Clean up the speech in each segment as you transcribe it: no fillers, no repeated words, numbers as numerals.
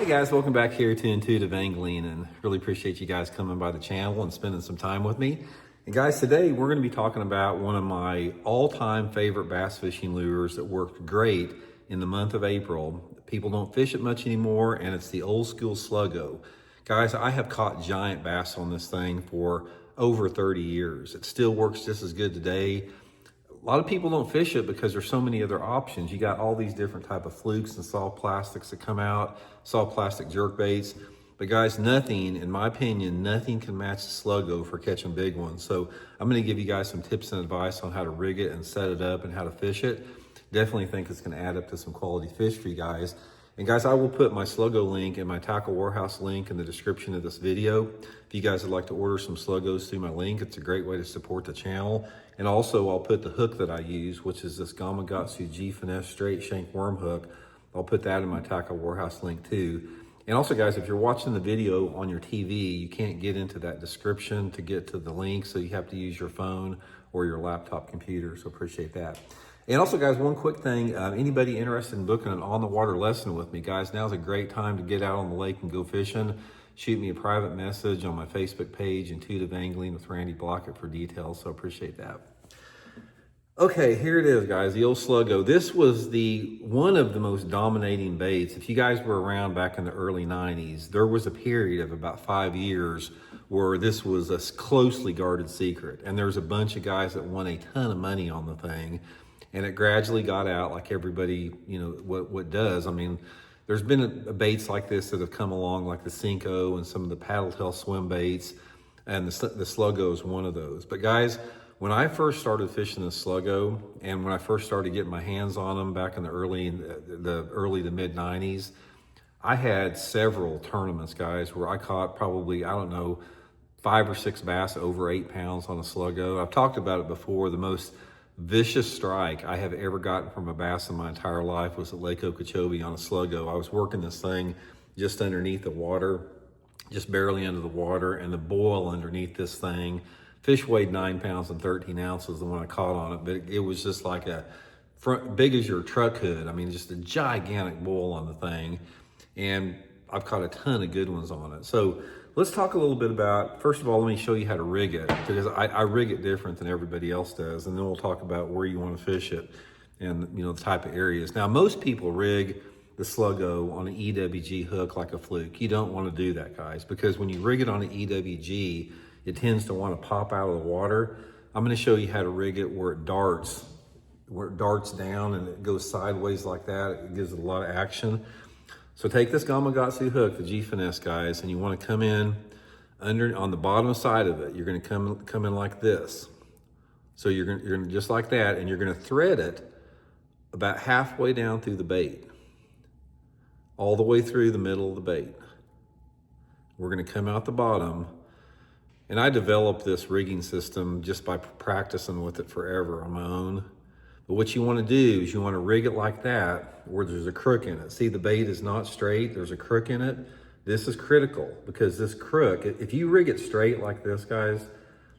Guys, welcome back here to Intuitive Angling, and really appreciate you guys coming by the channel and spending some time with me. And guys, today we're going to be talking about one of my all-time favorite bass fishing lures that worked great in the month of April. People don't fish it much anymore, and it's the old school Sluggo. Guys, I have caught giant bass on this thing for over 30 years. It still works just as good today. A lot of people don't fish it because there's so many other options. You got all these different type of flukes and soft plastics that come out, soft plastic jerk baits. But guys, nothing, in my opinion, nothing can match the Sluggo for catching big ones. So I'm gonna give you guys some tips and advice on how to rig it and set it up and how to fish it. Definitely think it's gonna add up to some quality fish for you guys. And guys, I will put my Sluggo link and my Tackle Warehouse link in the description of this video. If you guys would like to order some Sluggos through my link, it's a great way to support the channel. And also I'll put the hook that I use, which is this Gamakatsu G Finesse straight shank worm hook. I'll put that in my Tackle Warehouse link too. And also guys, if you're watching the video on your TV, you can't get into that description to get to the link, so you have to use your phone or your laptop computer, so appreciate that. And also guys, one quick thing, anybody interested in booking an on-the-water lesson with me, guys, now's a great time to get out on the lake and go fishing. Shoot me a private message on my Facebook page, Intuitive Angling with Randy Blaukat, for details, so appreciate that. Okay, here it is, guys, the old Sluggo. This was one of the most dominating baits. If you guys were around back in the early 90s, there was a period of about 5 years where this was a closely guarded secret. And there's a bunch of guys that won a ton of money on the thing. And it gradually got out, like everybody, you know, what does. I mean, there's been baits like this that have come along, like the Cinco and some of the paddle tail swim baits, and the Sluggo is one of those. But guys, when I first started fishing the Sluggo, and when I first started getting my hands on them back in the early to mid 90s, I had several tournaments, guys, where I caught probably, I don't know, 5 or 6 bass over 8 pounds on a Sluggo. I've talked about it before. The most vicious strike I have ever gotten from a bass in my entire life was at Lake Okeechobee on a Sluggo. I was working this thing just underneath the water, just barely under the water, and the boil underneath this thing. Fish weighed 9 pounds and 13 ounces, the one I caught on it, but it was just like big as your truck hood. I mean, just a gigantic boil on the thing. And I've caught a ton of good ones on it. So let's talk a little bit about, first of all, let me show you how to rig it, because I rig it different than everybody else does. And then we'll talk about where you want to fish it and, you know, the type of areas. Now, most people rig the Sluggo on an EWG hook like a Fluke. You don't want to do that, guys, because when you rig it on an EWG, it tends to want to pop out of the water. I'm going to show you how to rig it where it darts down and it goes sideways like that. It gives it a lot of action. So take this Gamakatsu hook, the G Finesse, guys, and you want to come in on the bottom side of it. You're going to come in like this. So you're going to just like that, and you're going to thread it about halfway down through the bait, all the way through the middle of the bait. We're going to come out the bottom, and I developed this rigging system just by practicing with it forever on my own. But what you want to do is you want to rig it like that, where there's a crook in it. See, the bait is not straight, there's a crook in it. This is critical, because this crook, if you rig it straight like this, guys,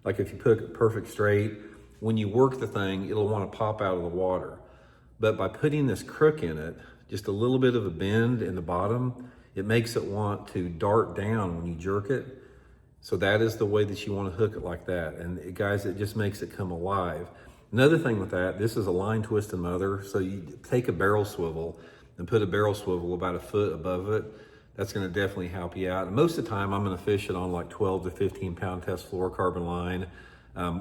like if you put it perfect straight, when you work the thing, it'll want to pop out of the water. But by putting this crook in it, just a little bit of a bend in the bottom, it makes it want to dart down when you jerk it. So that is the way that you want to hook it, like that. And guys, it just makes it come alive. Another thing with that, this is a line twisted mother. So you take a barrel swivel and put a barrel swivel about a foot above it. That's going to definitely help you out. And most of the time I'm going to fish it on like 12 to 15 pound test fluorocarbon line,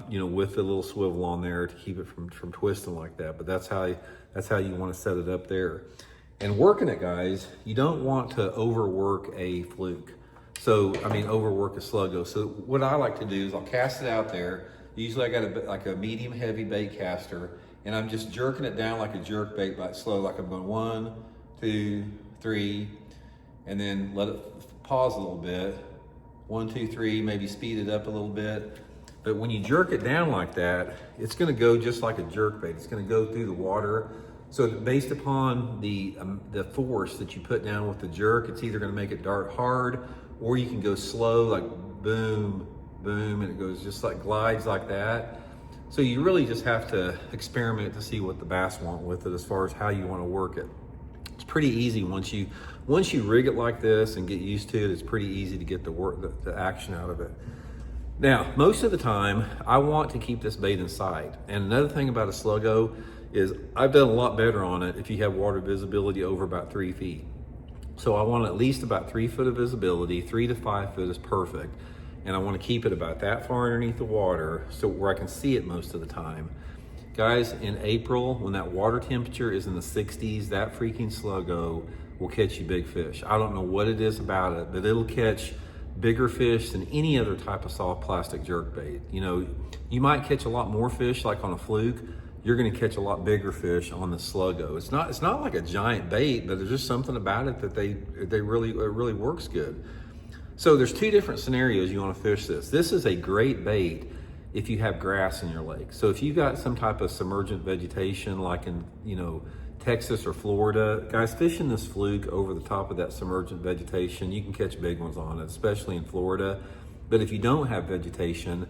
you know, with the little swivel on there to keep it from twisting like that. But that's how you want to set it up there. And working it, guys, you don't want to overwork a Fluke. So, I mean, overwork a Sluggo. So what I like to do is I'll cast it out there. Usually I got like a medium heavy bait caster, and I'm just jerking it down like a jerk bait, but slow, like I'm going 1, 2, 3, and then let it pause a little bit. 1, 2, 3, maybe speed it up a little bit. But when you jerk it down like that, it's going to go just like a jerk bait. It's going to go through the water. So based upon the force that you put down with the jerk, it's either going to make it dart hard, or you can go slow, like boom, boom, and it goes just like glides like that. So you really just have to experiment to see what the bass want with it as far as how you want to work it. It's pretty easy once you rig it like this and get used to it. It's pretty easy to get the action out of it. Now, most of the time, I want to keep this bait in sight. And another thing about a Sluggo is I've done a lot better on it if you have water visibility over about 3 feet. So I want at least about 3 foot of visibility. 3 to 5 foot is perfect. And I want to keep it about that far underneath the water so where I can see it most of the time. Guys, in April, when that water temperature is in the 60s, that freaking Sluggo will catch you big fish. I don't know what it is about it, but it'll catch bigger fish than any other type of soft plastic jerkbait. You know, you might catch a lot more fish like on a Fluke. You're gonna catch a lot bigger fish on the Sluggo. It's not like a giant bait, but there's just something about it that it really works good. So there's 2 different scenarios you wanna fish this. This is a great bait if you have grass in your lake. So if you've got some type of submergent vegetation like in, you know, Texas or Florida, guys, fishing this Fluke over the top of that submergent vegetation, you can catch big ones on it, especially in Florida. But if you don't have vegetation,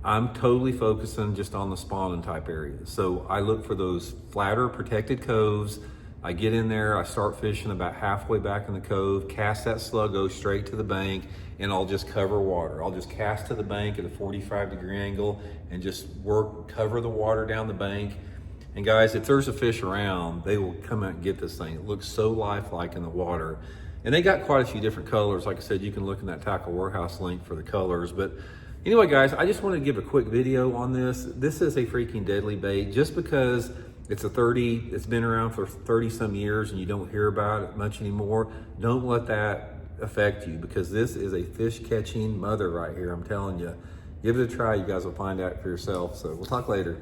I'm totally focusing just on the spawning type areas. So I look for those flatter protected coves. I get in there, I start fishing about halfway back in the cove, cast that Sluggo straight to the bank, and I'll just cover water. I'll just cast to the bank at a 45-degree angle and just cover the water down the bank. And guys, if there's a fish around, they will come out and get this thing. It looks so lifelike in the water. And they got quite a few different colors. Like I said, you can look in that Tackle Warehouse link for the colors. But anyway, guys, I just wanted to give a quick video on this. This is a freaking deadly bait. Just because it's been around for 30 some years and you don't hear about it much anymore, don't let that affect you, because this is a fish catching mother right here. I'm telling you, give it a try. You guys will find out for yourself. So we'll talk later.